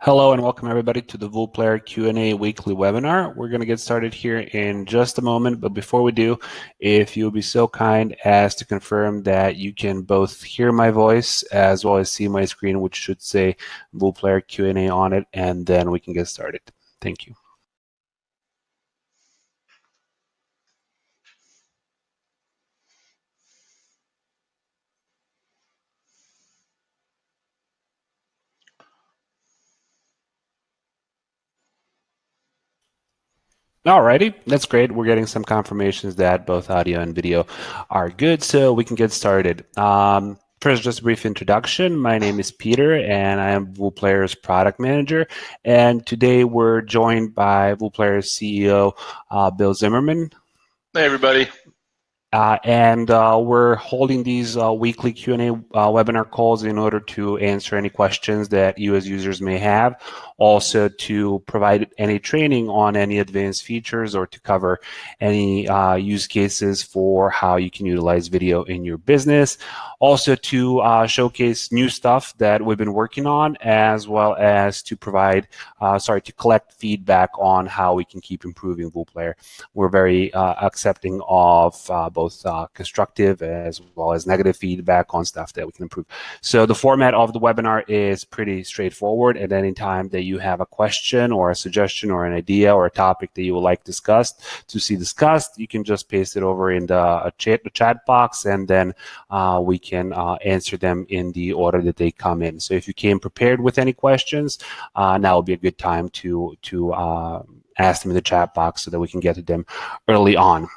Hello and welcome everybody to the VoolPlayer Q&A weekly webinar. We're going to get started here in just a moment, but before we do, if you'll be so kind as to confirm that you can both hear my voice as well as see my screen, which should say VoolPlayer Q&A on it, and then we can get started. Thank you. Alrighty, that's great. We're getting some confirmations that both audio and video are good, so we can get started. First, just a brief introduction. My name is Peter, and I am VoolPlayer's product manager. And today we're joined by VoolPlayer's CEO, Bill Zimmerman. Hey, everybody. We're holding these weekly Q&A webinar calls in order to answer any questions that you as users may have, also to provide any training on any advanced features or to cover any use cases for how you can utilize video in your business, also to showcase new stuff that we've been working on, as well as to provide, to collect feedback on how we can keep improving VoolPlayer. We're very accepting of both constructive as well as negative feedback on stuff that we can improve. So the format of the webinar is pretty straightforward. At any time that you have a question or a suggestion or an idea or a topic that you would like discussed, you can just paste it over in the chat box, and then we can answer them in the order that they come in. So if you came prepared with any questions, now would be a good time to ask them in the chat box so that we can get to them early on.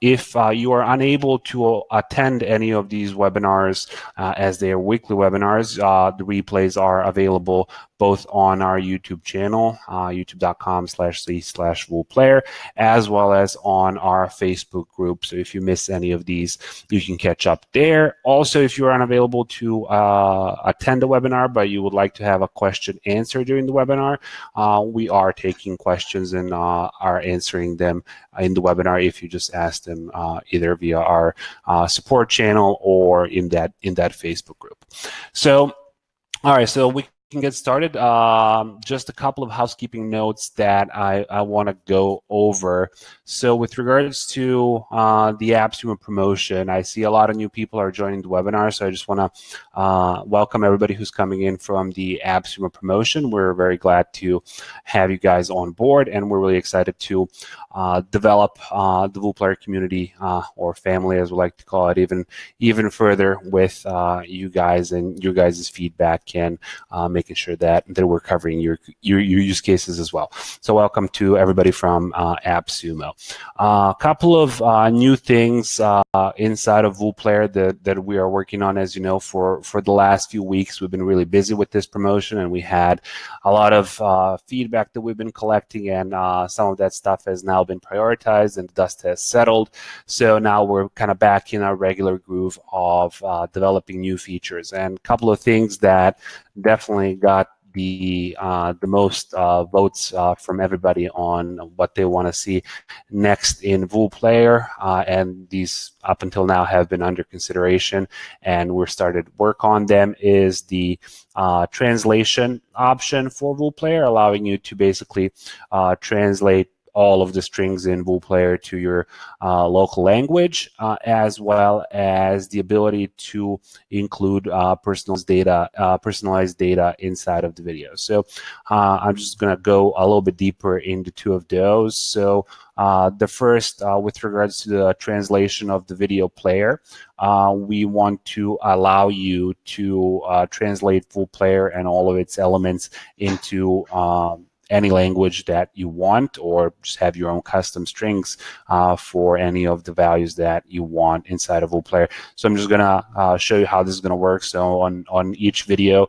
If you are unable to attend any of these webinars, as they are weekly webinars, the replays are available both on our YouTube channel, youtube.com/VoolPlayer, as well as on our Facebook group. So if you miss any of these, you can catch up there. Also, if you're unavailable to attend the webinar, but you would like to have a question answered during the webinar, we are taking questions and are answering them in the webinar if you just ask them either via our support channel or in that Facebook group. So, all right, so we can get started. Just a couple of housekeeping notes that I want to go over. So with regards to the AppSumo promotion, I see a lot of new people are joining the webinar, so I just want to welcome everybody who's coming in from the AppSumo promotion. We're very glad to have you guys on board, and we're really excited to develop the VoolPlayer community, or family as we like to call it, even further with you guys and your guys' feedback and making sure that we're covering your use cases as well. So welcome to everybody from AppSumo. A couple of new things inside of VoolPlayer that we are working on. As you know, for the last few weeks, we've been really busy with this promotion, and we had a lot of feedback that we've been collecting, and some of that stuff has now been prioritized and the dust has settled. So now we're kind of back in our regular groove of developing new features, and a couple of things that definitely got the most votes from everybody on what they want to see next in VoolPlayer, and these up until now have been under consideration and we're started work on them, is the translation option for VoolPlayer, allowing you to basically translate all of the strings in VoolPlayer to your local language, as well as the ability to include personalized data inside of the video. So I'm just going to go a little bit deeper into two of those. So the first, with regards to the translation of the video player, we want to allow you to translate VoolPlayer and all of its elements into any language that you want, or just have your own custom strings for any of the values that you want inside of VoolPlayer. So I'm just going to show you how this is going to work. So on each video,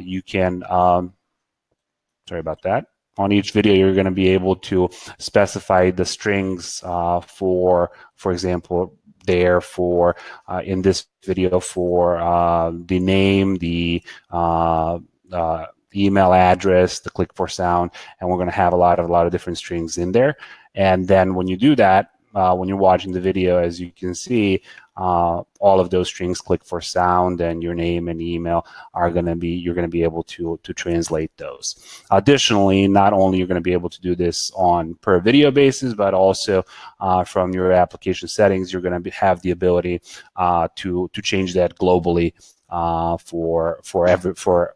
you can, sorry about that. On each video, you're going to be able to specify the strings for example, there for in this video for the name, the email address, the click for sound, and we're going to have a lot of different strings in there. And then when you do that, when you're watching the video, as you can see, all of those strings, click for sound, and your name and email are going to be, you're going to be able to translate those. Additionally, not only you're going to be able to do this on per video basis, but also from your application settings, you're going to have the ability to change that globally for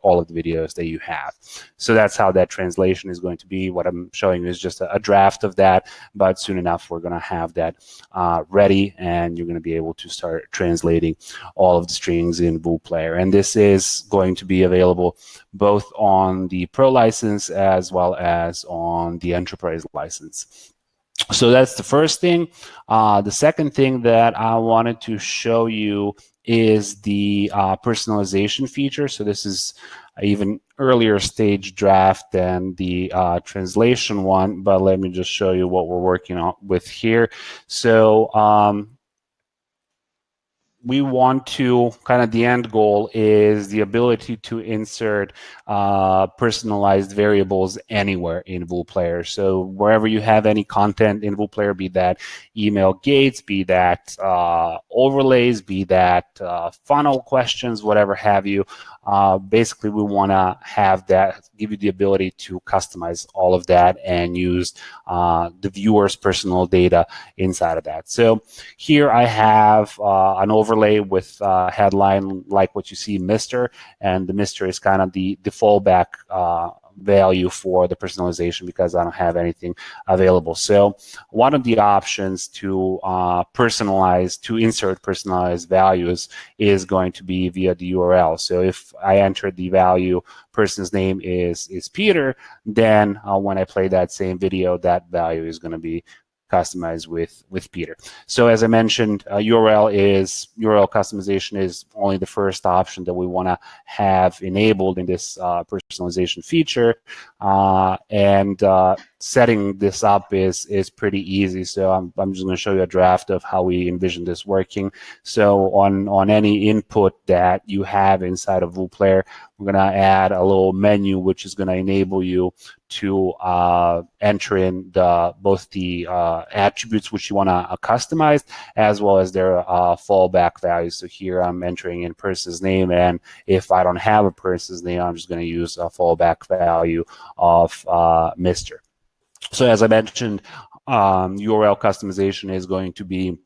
all of the videos that you have. So that's how that translation is going to be. What I'm showing you is just a draft of that, but soon enough we're going to have that ready, and you're going to be able to start translating all of the strings in VooPlayer. And this is going to be available both on the Pro license as well as on the Enterprise license. So that's the first thing. The second thing that I wanted to show you is the personalization feature. So this is an even earlier stage draft than the translation one, but let me just show you what we're working on with here. So we want to, kind of the end goal is the ability to insert personalized variables anywhere in VooPlayer. So wherever you have any content in VooPlayer, be that email gates, be that overlays, be that funnel questions, whatever have you, basically we want to have that, give you the ability to customize all of that and use the viewer's personal data inside of that. So here I have an overlay with headline like what you see, Mr., and the Mr. is kind of the fallback value for the personalization because I don't have anything available. So one of the options to personalize, to insert personalized values is going to be via the URL. So if I enter the value, person's name is Peter, then when I play that same video, that value is going to be customized with Peter. So as I mentioned, URL customization is only the first option that we want to have enabled in this personalization feature, and setting this up is pretty easy. So I'm just going to show you a draft of how we envision this working. So on any input that you have inside of VooPlayer, we're going to add a little menu which is going to enable you to enter in both the attributes which you want to customize, as well as their fallback values. So here I'm entering in person's name, and if I don't have a person's name, I'm just going to use a fallback value of Mr. So as I mentioned, URL customization is going to be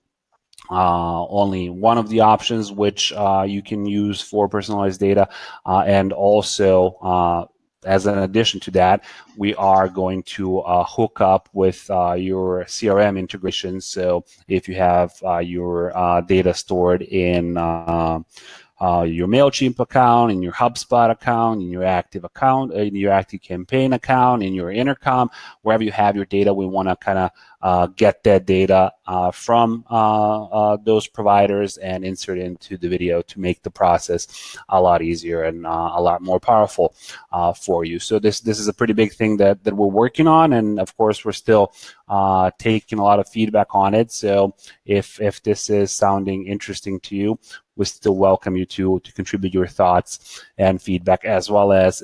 only one of the options which you can use for personalized data, and also as an addition to that, we are going to hook up with your CRM integration. So if you have your data stored in your MailChimp account, in your HubSpot account, in your Active account, in your Active Campaign account, in your Intercom, wherever you have your data, we want to kind of get that data from those providers and insert it into the video to make the process a lot easier and a lot more powerful for you. So this is a pretty big thing that we're working on, and of course we're still taking a lot of feedback on it. So if this is sounding interesting to you, we still welcome you to contribute your thoughts and feedback, as well as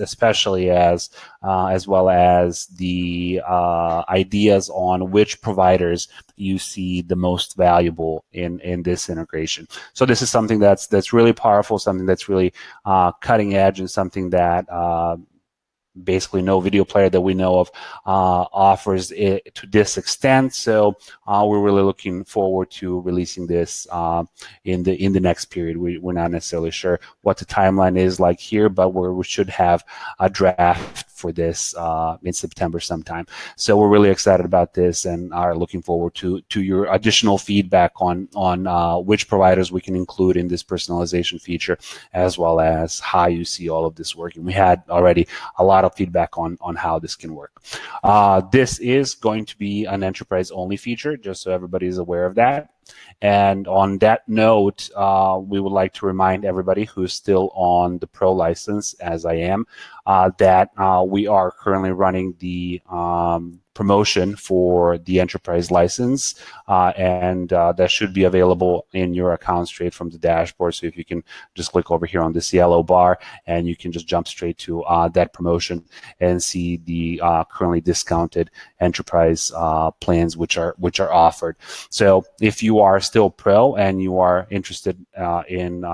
well as the ideas on which providers you see the most valuable in this integration. So this is something that's really powerful, something that's really cutting edge, and something that basically no video player that we know of offers it to this extent. So we're really looking forward to releasing this in the next period. We're not necessarily sure what the timeline is like here, but we should have a draft for this in September sometime. So we're really excited about this and are looking forward to your additional feedback on which providers we can include in this personalization feature, as well as how you see all of this working. We had already a lot of feedback on how this can work. This is going to be an enterprise-only feature, just so everybody is aware of that. And on that note, we would like to remind everybody who's still on the Pro license, as I am, that we are currently running the promotion for the enterprise license, and that should be available in your account straight from the dashboard. So if you can just click over here on this yellow bar, and you can just jump straight to that promotion and see the currently discounted enterprise plans which are offered. So if you are still pro and you are interested in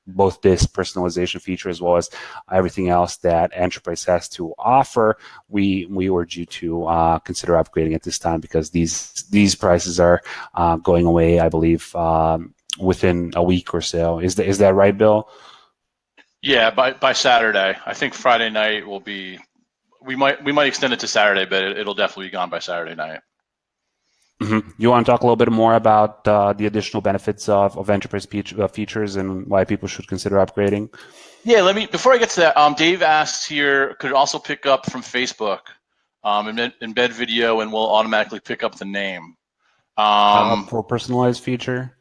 both this personalization feature as well as everything else that enterprise has to offer, we urge you to consider upgrading at this time, because these prices are going away, I believe, within a week or so. Is that right, Bill? Yeah, by Saturday. I think Friday night will be. We might extend it to Saturday, but it'll definitely be gone by Saturday night. Mm-hmm. You want to talk a little bit more about the additional benefits of enterprise features and why people should consider upgrading? Yeah, before I get to that, Dave asked here, could it also pick up from Facebook, embed video, and will automatically pick up the name? For personalized feature?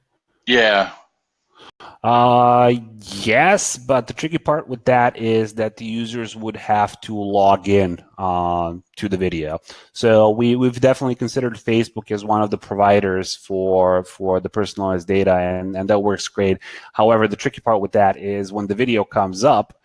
Yeah. Yes, but the tricky part with that is that the users would have to log in to the video. So we've definitely considered Facebook as one of the providers for the personalized data, and that works great. However, the tricky part with that is when the video comes up,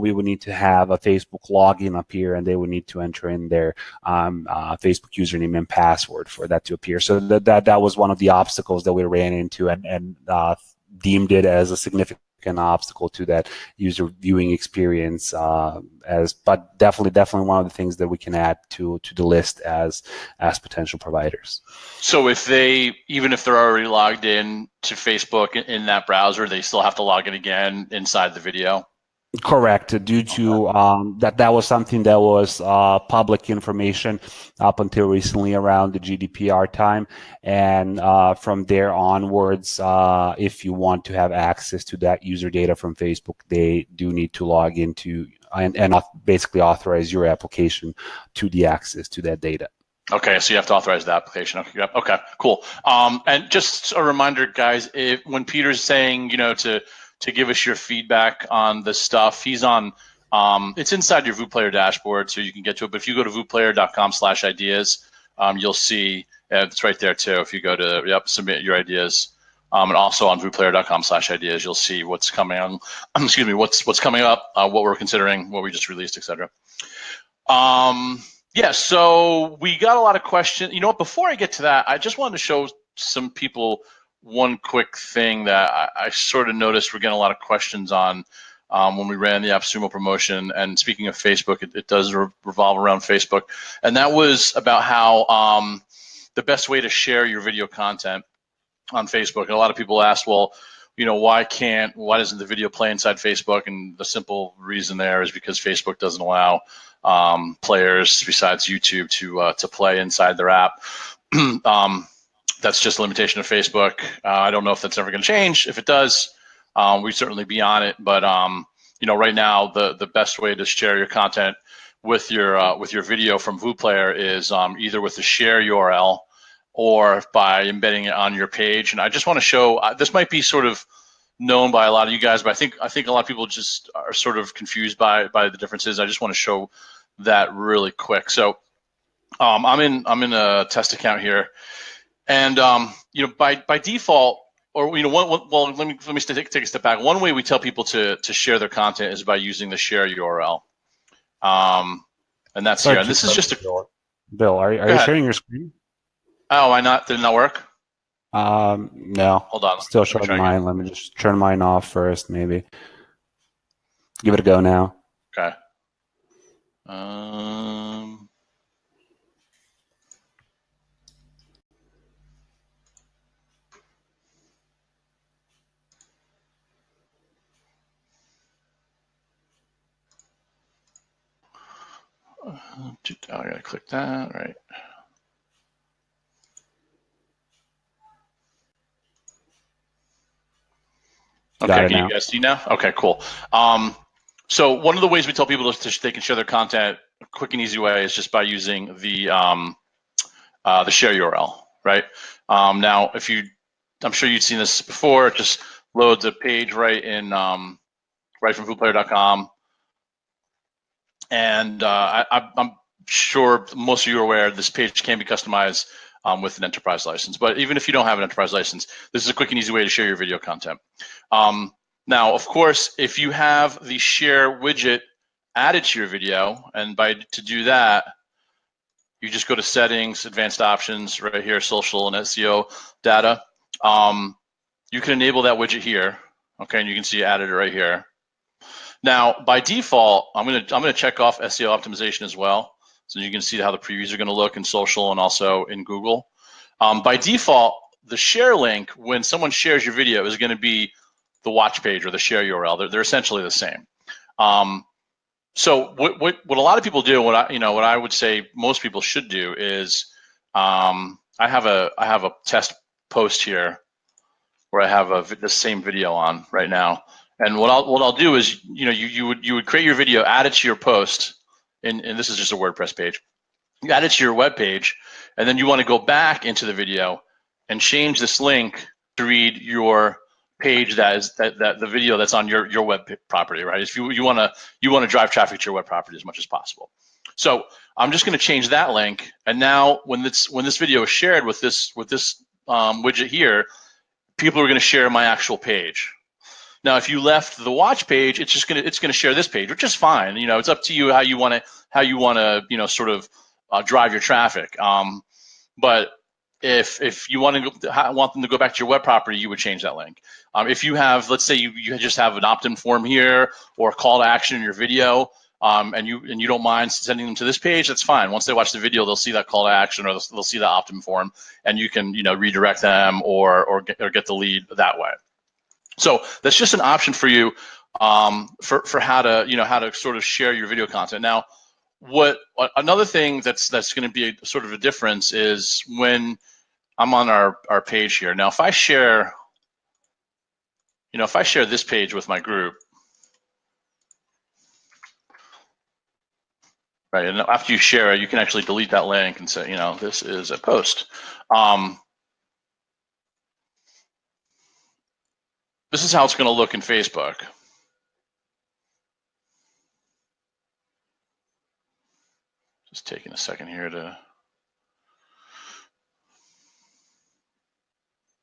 we would need to have a Facebook login appear, and they would need to enter in their Facebook username and password for that to appear. So that was one of the obstacles that we ran into, and deemed it as a significant obstacle to that user viewing experience, but definitely one of the things that we can add to the list as potential providers. So even if they're already logged in to Facebook in that browser, they still have to log in again inside the video? Correct. Due to that was something that was public information up until recently around the GDPR time, and from there onwards, if you want to have access to that user data from Facebook, they do need to log into and basically authorize your application to the access to that data. Okay, so you have to authorize the application. Okay, yep. Okay, cool. And just a reminder, guys, when Peter's saying, to give us your feedback on the stuff, he's on, it's inside your VooPlayer dashboard, so you can get to it. But if you go to vooplayercom/ideas, you'll see, it's right there too. If you go to, submit your ideas, and also on vooplayercom/ideas, you'll see what's coming on, excuse me, what's coming up, what we're considering, what we just released, etc. Yeah, so we got a lot of questions. You know what, before I get to that, I just wanted to show some people one quick thing that I sort of noticed we're getting a lot of questions on when we ran the AppSumo promotion. And speaking of Facebook, it does revolve around Facebook. And that was about how the best way to share your video content on Facebook. And a lot of people asked, well, why doesn't the video play inside Facebook? And the simple reason there is because Facebook doesn't allow players besides YouTube to play inside their app. That's just a limitation of Facebook. I don't know if that's ever going to change. If it does, we'd certainly be on it. But right now, the best way to share your content with your video from VooPlayer is either with the share URL or by embedding it on your page. And I just want to show, this might be sort of known by a lot of you guys, but I think a lot of people just are sort of confused by the differences. I just want to show that really quick. So I'm in a test account here. And by default, or let me take a step back. One way we tell people to share their content is by using the share URL, and that's here. And this is just a Bill. Are you sharing your screen? Oh, am I not? Did it not work? No. Hold on. Still showing mine. Again. Let me just turn mine off first, maybe. Give it a go now. Okay. I gotta click that, right? Okay, can you guys see now? Okay, cool. So one of the ways we tell people they can share their content, a quick and easy way, is just by using the share URL, right? Now, I'm sure you've seen this before. Just load the page right from VooPlayer.com. And I'm sure most of you are aware, this page can be customized with an enterprise license. But even if you don't have an enterprise license, this is a quick and easy way to share your video content. Now, of course, if you have the share widget added to your video, and to do that, you just go to settings, advanced options, right here, social and SEO data. You can enable that widget here, okay, and you can see you added it right here. Now, by default, I'm gonna check off SEO optimization as well, so you can see how the previews are gonna look in social and also in Google. By default, the share link, when someone shares your video, is gonna be the watch page or the share URL. They're essentially the same. So what a lot of people do, what I would say most people should do is, I have a test post here where I have the same video on right now, and what I'll do is, you would create your video, add it to your post, and this is just a WordPress page. You add it to your web page, and then you want to go back into the video and change this link to read your page that the video that's on your web property, right? If you want to drive traffic to your web property as much as possible. So I'm just going to change that link, and now when this video is shared with this widget here, people are going to share my actual page. Now, if you left the watch page, it's going to share this page, which is fine. It's up to you how you want to sort of drive your traffic. But if you want them to go back to your web property, you would change that link. If you have, let's say you just have an opt-in form here or a call to action in your video, and you don't mind sending them to this page, that's fine. Once they watch the video, they'll see that call to action, or they'll see the opt-in form, and you can redirect them or get the lead that way. So that's just an option for you for how to sort of share your video content. Now, another thing that's going to be sort of a difference is when I'm on our page here. Now, if I share this page with my group, right, and after you share it, you can actually delete that link and say, this is a post. This is how it's going to look in Facebook. Just taking a second here to.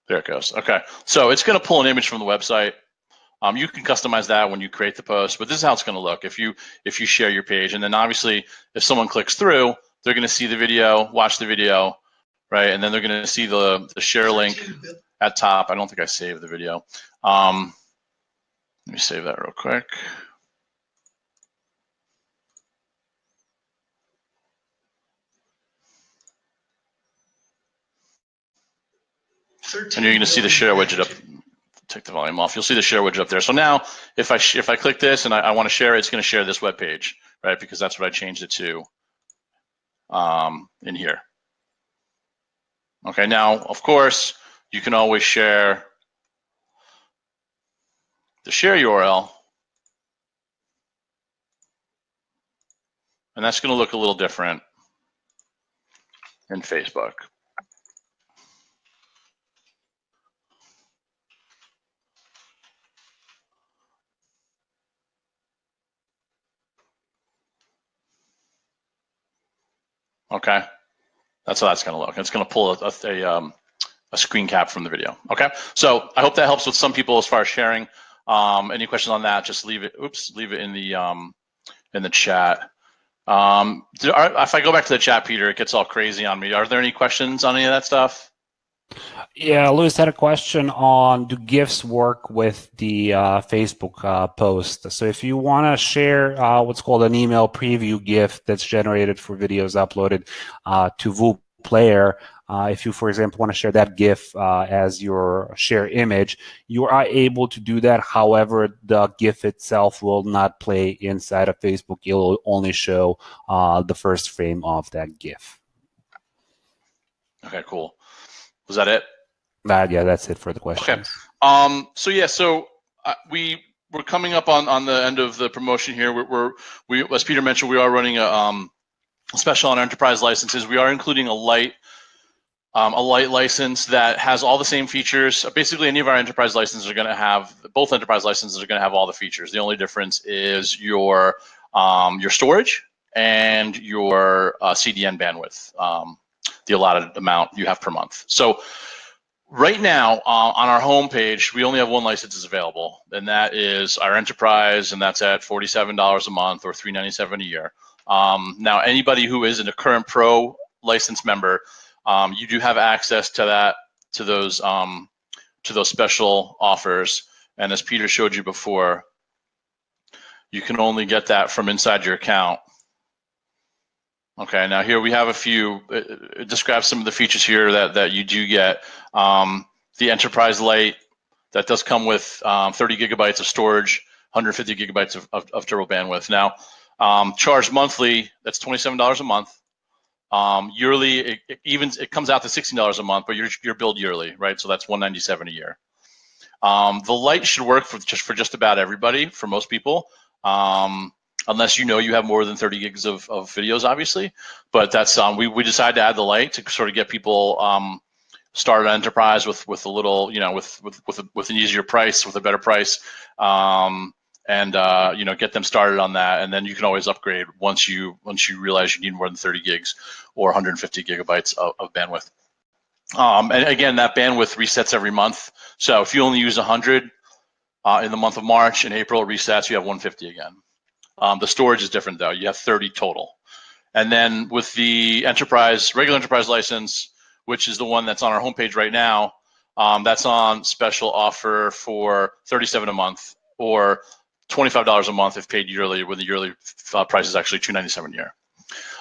There it goes. Okay, so it's going to pull an image from the website. You can customize that when you create the post, but this is how it's going to look if you share your page. And then obviously, if someone clicks through, they're going to see the video, watch the video, right? And then they're going to see the share link at top. I don't think I saved the video. Let me save that real quick. And you're going to see the share widget up. Take the volume off. You'll see the share widget up there. So now, if I click this and I want to share it, it's going to share this web page, right? Because that's what I changed it to in here. Okay. Now, of course, you can always share the share URL, and that's going to look a little different in Facebook. Okay, that's how that's going to look. It's going to pull a screen cap from the video. Okay, so I hope that helps with some people as far as sharing. Any questions on that? Just leave it. Leave it in the chat. If I go back to the chat, Peter, it gets all crazy on me. Are there any questions on any of that stuff? Yeah, Lewis had a question on, do GIFs work with the Facebook post? So if you want to share what's called an email preview GIF that's generated for videos uploaded to Voo Player, if you, for example, want to share that GIF as your share image, you are able to do that. However, the GIF itself will not play inside of Facebook. It will only show the first frame of that GIF. Okay, cool. Was that it? Yeah, that's it for the questions. Okay. So we're coming up on the end of the promotion here. We as Peter mentioned, we are running a special on enterprise licenses. We are including a light license that has all the same features. Basically, any of our enterprise licenses are going to have, both enterprise licenses are going to have all the features. The only difference is your storage and your CDN bandwidth, the allotted amount you have per month. So right now on our homepage, we only have one license is available, and that is our Enterprise, and that's at $47 a month or $397 a year. Now, anybody who isn't a current Pro license member, you do have access to that, to those special offers. And as Peter showed you before, you can only get that from inside your account. Okay, now here we have a few. It describes some of the features here that you do get. The Enterprise Lite, that does come with 30 gigabytes of storage, 150 gigabytes of turbo bandwidth. Now, charged monthly, that's $27 a month. Yearly, it comes out to $16 a month, but you're billed yearly, right? So that's $197 a year. The Lite should work for just about everybody, for most people, unless you have more than 30 gigs of videos, obviously. But that's we decided to add the Lite to sort of get people started on Enterprise with a little, with an easier price, with a better price, and get them started on that. And then you can always upgrade once you realize you need more than 30 gigs or 150 gigabytes of bandwidth. And again, that bandwidth resets every month. So if you only use 100 in the month of March, in April it resets, you have 150 again. The storage is different though. You have 30 total. And then with the regular Enterprise license, which is the one that's on our homepage right now, that's on special offer for $37 a month or $25 a month if paid yearly, when the yearly price is actually $297 a year.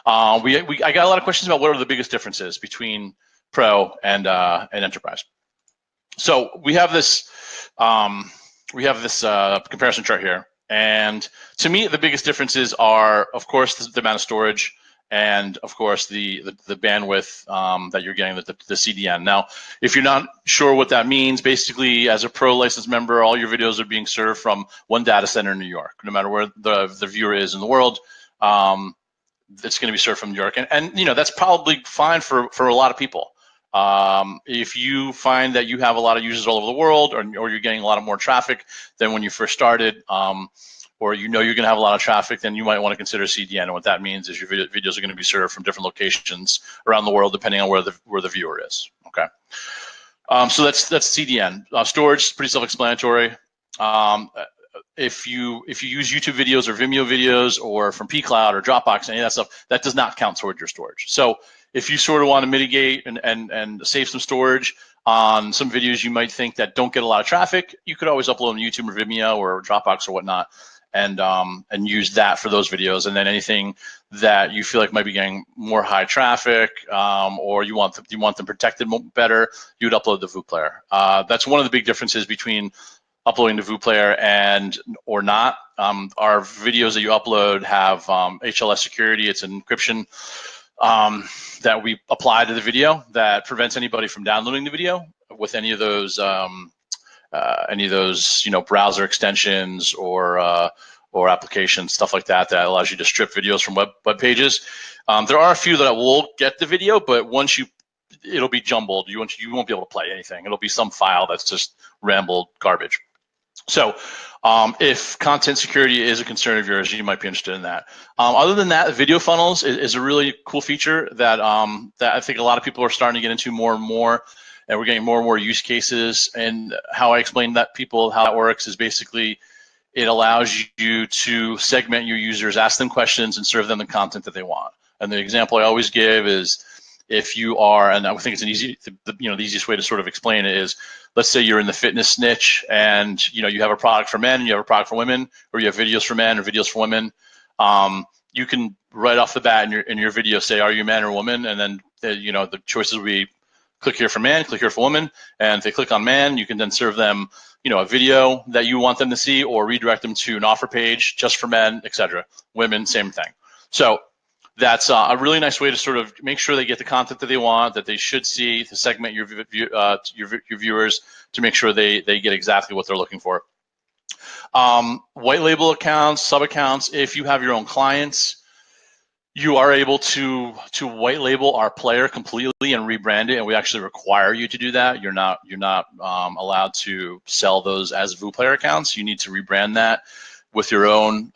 I got a lot of questions about what are the biggest differences between Pro and Enterprise. So we have this comparison chart here, and to me the biggest differences are, of course, the amount of storage, and of course the bandwidth that you're getting, the CDN. Now, if you're not sure what that means, basically as a Pro license member, all your videos are being served from one data center in New York. No matter where the viewer is in the world, it's going to be served from New York, and that's probably fine for a lot of people. If you find that you have a lot of users all over the world, or you're getting a lot of more traffic than when you first started, or you're going to have a lot of traffic, then you might want to consider CDN. And what that means is your videos are going to be served from different locations around the world, depending on where the viewer is. Okay. So that's CDN. Storage is pretty self-explanatory. If you use YouTube videos or Vimeo videos or from pCloud or Dropbox, any of that stuff, that does not count towards your storage. So if you sort of want to mitigate and save some storage on some videos you might think that don't get a lot of traffic, you could always upload on YouTube or Vimeo or Dropbox or whatnot, and use that for those videos. And then anything that you feel like might be getting more high traffic, or you want them protected better, you would upload the VU player. That's one of the big differences between uploading to VU player or not. Our videos that you upload have HLS security. It's an encryption that we apply to the video that prevents anybody from downloading the video with any of those browser extensions or applications, stuff like that allows you to strip videos from web pages. There are a few that will get the video, but it'll be jumbled. You won't be able to play anything. It'll be some file that's just rambled garbage. So if content security is a concern of yours, you might be interested in that. Other than that, video funnels is a really cool feature that I think a lot of people are starting to get into more and more, and we're getting more and more use cases. And how I explain that how that works is basically it allows you to segment your users, ask them questions, and serve them the content that they want. And the example I always give is, if you are, and I think it's the easiest way to sort of explain it is, let's say you're in the fitness niche, and you have a product for men, and you have a product for women, or you have videos for men or videos for women. You can right off the bat in your video say, are you a man or a woman? And then the choices will be, click here for man, click here for woman. And if they click on man, you can then serve them a video that you want them to see, or redirect them to an offer page just for men, etc. Women, same thing. So that's a really nice way to sort of make sure they get the content that they want, that they should see, to segment your viewers to make sure they get exactly what they're looking for. White label accounts, sub accounts. If you have your own clients, you are able to white label our player completely and rebrand it, and we actually require you to do that. You're not allowed to sell those as VU player accounts. You need to rebrand that. with your own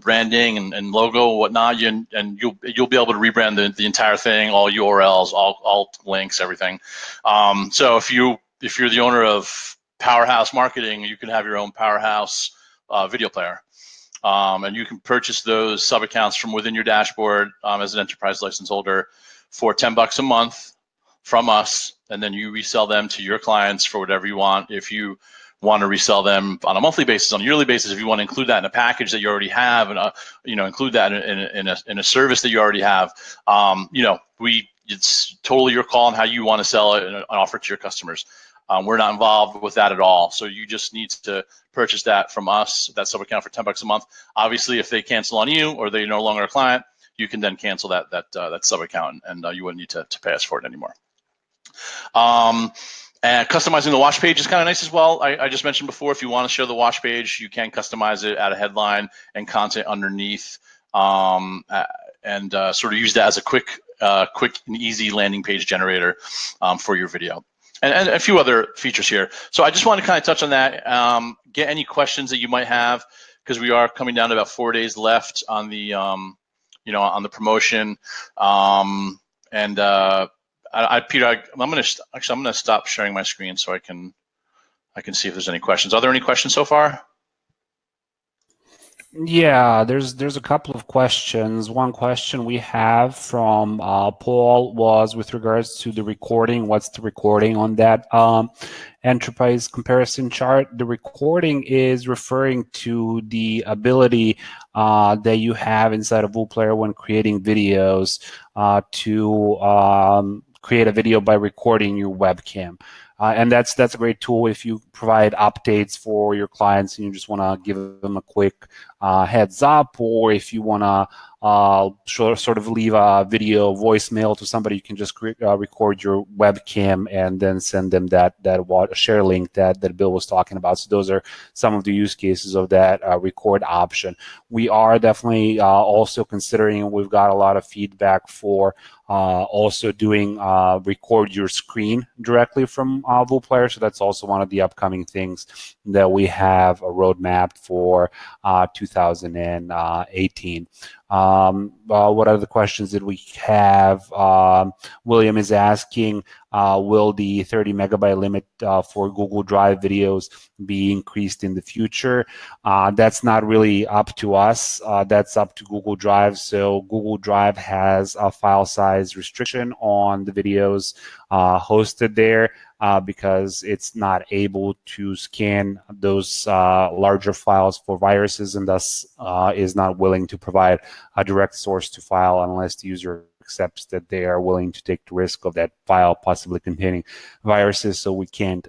branding and logo and whatnot, and you'll be able to rebrand the entire thing, all URLs, all links, everything. So if you're the owner of Powerhouse Marketing, you can have your own Powerhouse video player, and you can purchase those sub accounts from within your dashboard as an enterprise license holder for $10 a month from us, and then you resell them to your clients for whatever you want. If you want to resell them on a monthly basis, on a yearly basis, if you want to include that in a package that you already have, and include that in a service that you already have, it's totally your call on how you want to sell it and offer it to your customers. We're not involved with that at all. So you just need to purchase that from us, that sub account, for $10 a month. Obviously, if they cancel on you or they're no longer a client, you can then cancel that sub account, and you wouldn't need to pay us for it anymore. And customizing the watch page is kind of nice as well. I just mentioned before, if you want to show the watch page, you can customize it, add a headline and content underneath, and sort of use that as a quick and easy landing page generator for your video. And a few other features here. So I just want to kind of touch on that, get any questions that you might have, because we are coming down to about 4 days left on the, on the promotion. Peter, I'm gonna stop sharing my screen so I can see if there's any questions. Are there any questions so far? Yeah, there's a couple of questions. One question we have from Paul was with regards to the recording. What's the recording on that enterprise comparison chart? The recording is referring to the ability that you have inside of WooPlayer when creating videos to create a video by recording your webcam. And that's a great tool if you provide updates for your clients and you just want to give them a quick heads up, or if you want to sort of leave a video voicemail to somebody, you can just record your webcam and then send them that share link that Bill was talking about. So those are some of the use cases of that record option. We are definitely also considering, we've got a lot of feedback for also doing record your screen directly from WooPlayer. So that's also one of the upcoming things that we have a roadmap for 2018. What other questions did we have? William is asking, will the 30 megabyte limit for Google Drive videos be increased in the future? That's not really up to us. That's up to Google Drive. So Google Drive has a file size restriction on the videos hosted there because it's not able to scan those larger files for viruses, and thus is not willing to provide a direct source to file unless the user accepts that they are willing to take the risk of that file possibly containing viruses. So we can't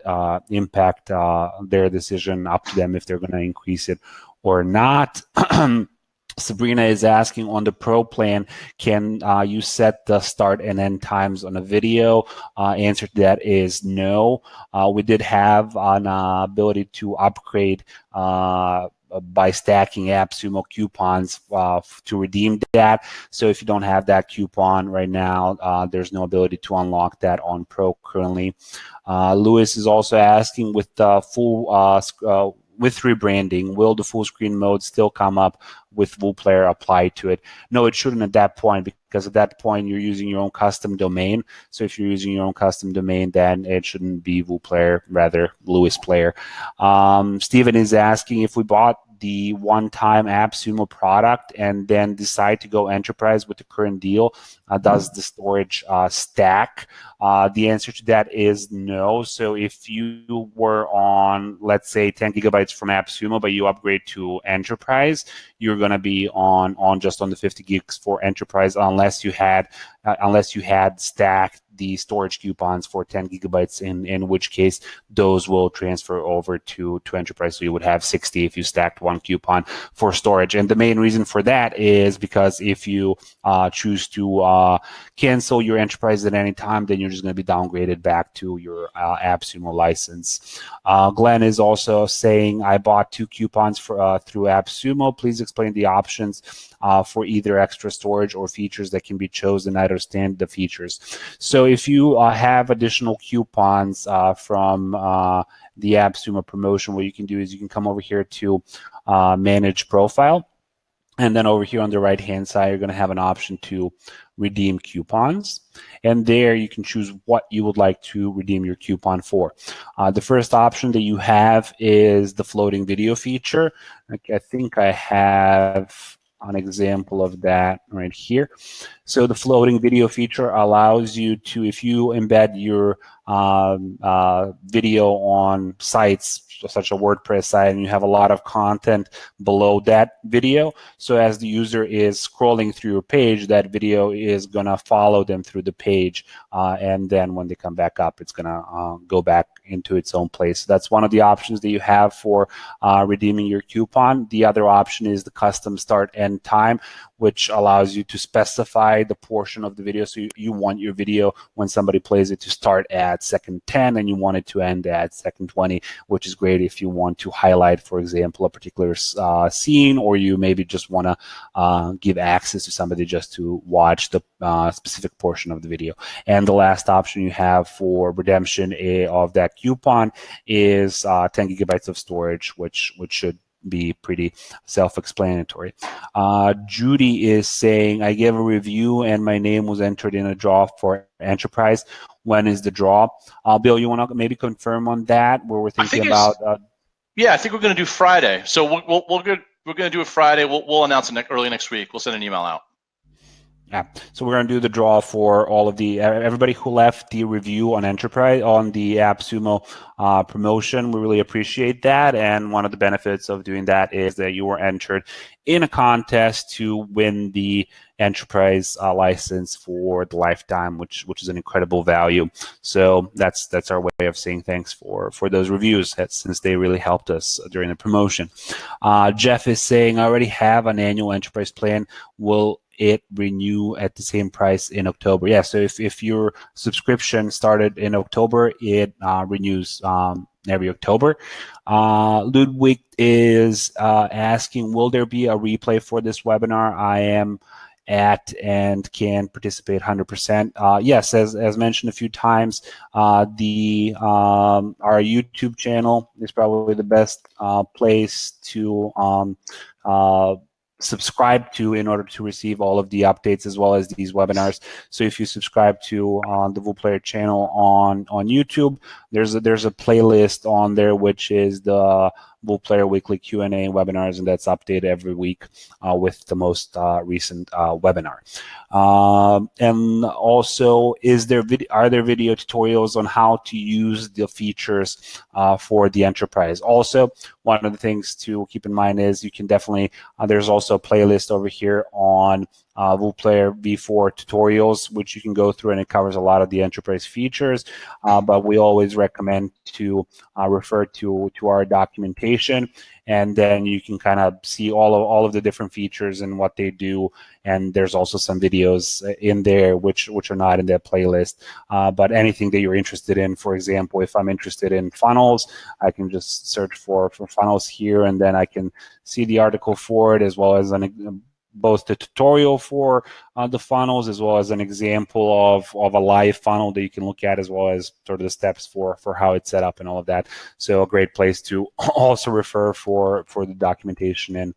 impact their decision, up to them if they're going to increase it or not. Sabrina is asking, on the Pro plan, can you set the start and end times on a video? Answer to that is no. We did have an ability to upgrade by stacking AppSumo coupons to redeem that. So if you don't have that coupon right now, there's no ability to unlock that on Pro currently. Lewis is also asking, with the full with rebranding, will the full screen mode still come up with WooPlayer applied to it? No, it shouldn't at that point, because at that point you're using your own custom domain. So if you're using your own custom domain, then it shouldn't be WooPlayer, rather Lewis Player. Steven is asking, if we bought the one-time AppSumo product and then decide to go enterprise with the current deal, does the storage stack? The answer to that is no. So if you were on, let's say, 10 gigabytes from AppSumo, but you upgrade to enterprise, you're going to be on just on the 50 gigs for enterprise, unless you had stacked the storage coupons for 10 gigabytes, in which case those will transfer over to enterprise. So you would have 60 if you stacked one coupon for storage. And the main reason for that is because if you choose to cancel your enterprise at any time, then you're just going to be downgraded back to your AppSumo license. Glenn is also saying, I bought 2 coupons for through AppSumo. Please explain the options for either extra storage or features that can be chosen. I understand the features. So So if you have additional coupons from the AppSumo promotion, what you can do is you can come over here to manage profile. And then over here on the right-hand side, you're going to have an option to redeem coupons. And there you can choose what you would like to redeem your coupon for. The first option that you have is the floating video feature. I think I have an example of that right here. So the floating video feature allows you to, if you embed your video on sites such a WordPress site and you have a lot of content below that video, so as the user is scrolling through your page, that video is going to follow them through the page, and then when they come back up, it's going to go back into its own place. So that's one of the options that you have for redeeming your coupon. The other option is the custom start end time, which allows you to specify the portion of the video. So you want your video, when somebody plays it, to start at second 10 and you want it to end at second 20, which is great if you want to highlight, for example, a particular scene, or you maybe just want to give access to somebody just to watch the specific portion of the video. And the last option you have for redemption of that coupon is 10 gigabytes of storage, which should be pretty self-explanatory. Judy is saying, I gave a review and my name was entered in a draw for Enterprise. When is the draw? Bill, you want to maybe confirm on that, where we're thinking about? Yeah, I think we're going to do Friday. So we're going to do it Friday. We'll announce it early next week. We'll send an email out. Yeah, so we're going to do the draw for all of everybody who left the review on Enterprise, on the AppSumo promotion. We really appreciate that, and one of the benefits of doing that is that you were entered in a contest to win the Enterprise license for the lifetime, which is an incredible value. So that's our way of saying thanks for those reviews, since they really helped us during the promotion. Jeff is saying, I already have an annual Enterprise plan. Will it renew at the same price in October? Yeah, so if your subscription started in October, it renews every October. Ludwig is asking, will there be a replay for this webinar? I am at and can participate 100%. Yes, as mentioned a few times, our YouTube channel is probably the best place to subscribe to in order to receive all of the updates as well as these webinars. So if you subscribe to the VooPlayer channel on YouTube, there's a playlist on there which is the VooPlayer Weekly Q&A webinars, and that's updated every week with the most recent webinar. And also, are there video tutorials on how to use the features for the Enterprise? Also, one of the things to keep in mind is you can definitely, there's also a playlist over here on VooPlayer V4 tutorials, which you can go through, and it covers a lot of the Enterprise features, but we always recommend to refer to our documentation, and then you can kind of see all of the different features and what they do. And there's also some videos in there which are not in that playlist, but anything that you're interested in. For example, if I'm interested in funnels, I can just search for funnels here, and then I can see the article for it, as well as both the tutorial for the funnels, as well as an example of a live funnel that you can look at, as well as sort of the steps for how it's set up and all of that. So a great place to also refer for the documentation and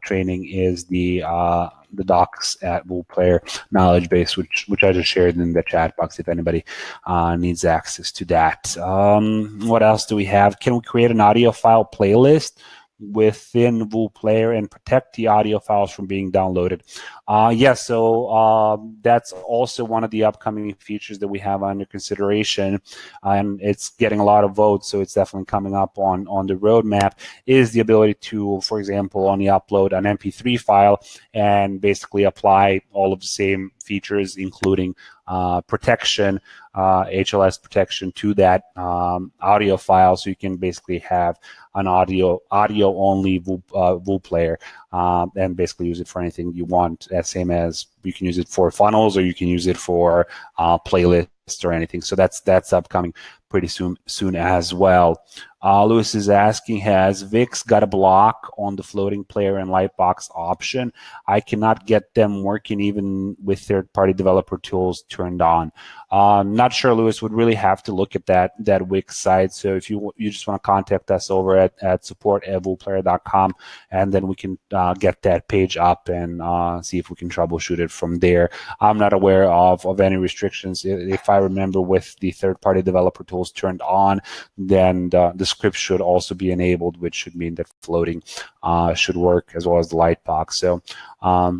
training is the docs at VooPlayer knowledge base, which I just shared in the chat box if anybody needs access to that. What else do we have? Can we create an audio file playlist within VooPlayer and protect the audio files from being downloaded? Yes, so that's also one of the upcoming features that we have under consideration, and it's getting a lot of votes, so it's definitely coming up on the roadmap, is the ability to, for example, only upload an MP3 file and basically apply all of the same features, including protection, HLS protection, to that audio file, so you can basically have an audio only VooPlayer and basically use it for anything you want. Same as you can use it for funnels, or you can use it for playlists or anything. So that's upcoming. pretty soon as well. Lewis is asking, has VIX got a block on the floating player and Lightbox option? I cannot get them working even with third-party developer tools turned on. Not sure, Lewis. Would really have to look at that Wix site. So if you just want to contact us over at support@vulplayer.com, and then we can get that page up and see if we can troubleshoot it from there. I'm not aware of any restrictions. If I remember, with the third-party developer tools turned on, then the script should also be enabled, which should mean that floating should work, as well as the Lightbox. So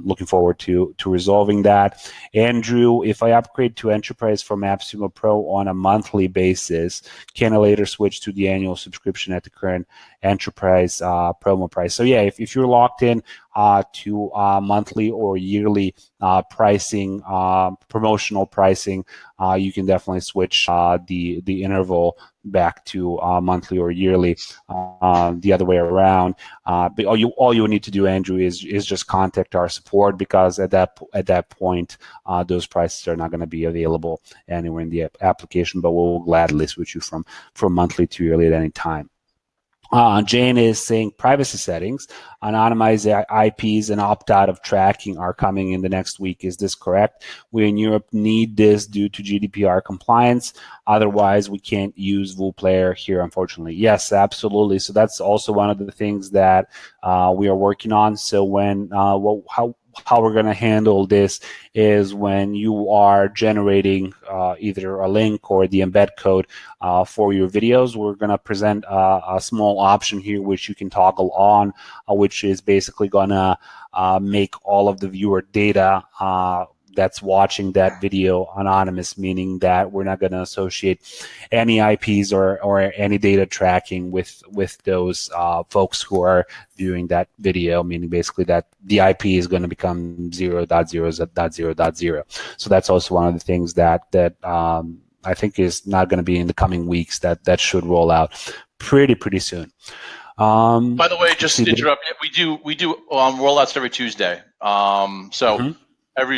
looking forward to resolving that. Andrew, if I upgrade to Enterprise from AppSumo Pro on a monthly basis, can I later switch to the annual subscription at the current Enterprise promo price? So yeah, if you're locked in to monthly or yearly pricing, promotional pricing, you can definitely switch the interval back to monthly or yearly. The other way around, but all you need to do, Andrew, is just contact our support, because at that point those prices are not going to be available anywhere in the application, but we'll gladly switch you from monthly to yearly at any time. Jane is saying privacy settings, anonymize IPs, and opt out of tracking are coming in the next week. Is this correct? We in Europe need this due to GDPR compliance. Otherwise, we can't use VulPlayer here, unfortunately. Yes, absolutely. So that's also one of the things that we are working on. So when how we're going to handle this is, when you are generating either a link or the embed code for your videos, we're going to present a small option here which you can toggle on, which is basically going to make all of the viewer data that's watching that video anonymous, meaning that we're not going to associate any IPs or any data tracking with those folks who are viewing that video, meaning basically that the IP is going to become 0.0.0.0. So that's also one of the things that I think is not going to be in the coming weeks. That should roll out pretty soon. By the way, just to interrupt, we do rollouts every Tuesday.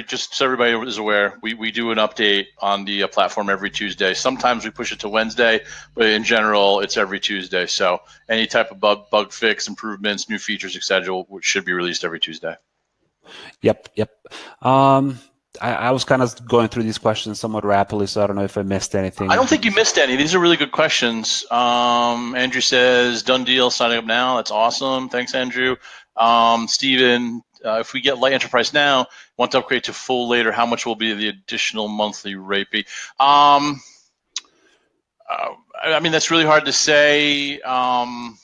Just so everybody is aware, we do an update on the platform every Tuesday. Sometimes we push it to Wednesday, but in general, it's every Tuesday. So any type of bug fix, improvements, new features, etc., should be released every Tuesday. Yep. I was kind of going through these questions somewhat rapidly, so I don't know if I missed anything. I don't think you missed any. These are really good questions. Andrew says, done deal, signing up now. That's awesome. Thanks, Andrew. Steven, if we get Light Enterprise now, want to upgrade to full later, how much will be the additional monthly rate be? I mean, that's really hard to say. I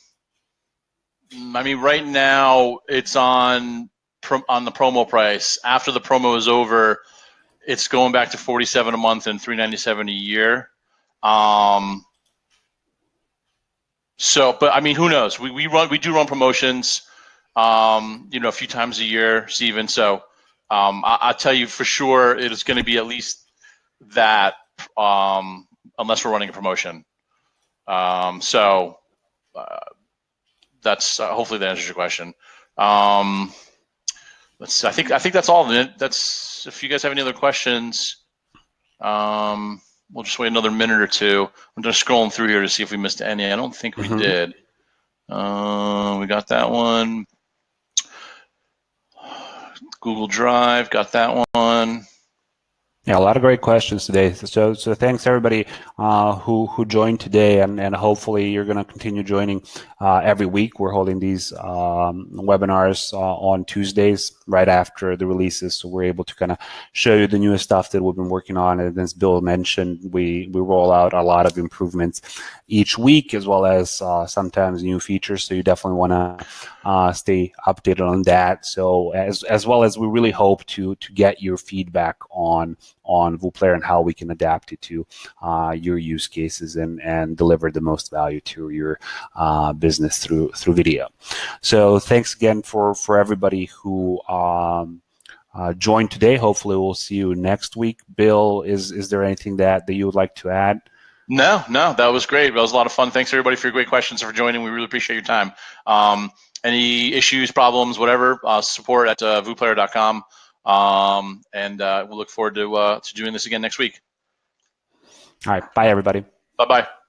mean, right now it's on the promo price. After the promo is over, it's going back to $47 a month and $397 a year. So, but I mean, who knows? We do run promotions, a few times a year, Steven. So I'll tell you for sure it is going to be at least that, unless we're running a promotion. That's hopefully that answers your question. Let's see. I think that's all of it. That's, if you guys have any other questions, we'll just wait another minute or two. I'm just scrolling through here to see if we missed any. I don't think we did. We got that one. Google Drive, got that one. Yeah, a lot of great questions today. So thanks everybody who joined today, and hopefully you're going to continue joining every week. We're holding these webinars on Tuesdays right after the releases, so we're able to kind of show you the newest stuff that we've been working on. And as Bill mentioned, we roll out a lot of improvements each week, as well as sometimes new features. So you definitely want to stay updated on that. So as well as we really hope to get your feedback on VulPlayer and how we can adapt it to your use cases and deliver the most value to your business through video. So thanks again for everybody who joined today. Hopefully we'll see you next week. Bill, is there anything that you would like to add? No, that was great. That was a lot of fun. Thanks everybody for your great questions and for joining. We really appreciate your time. Any issues, problems, whatever, support at vulplayer.com. And we'll look forward to doing this again next week. All right. Bye, everybody. Bye-bye.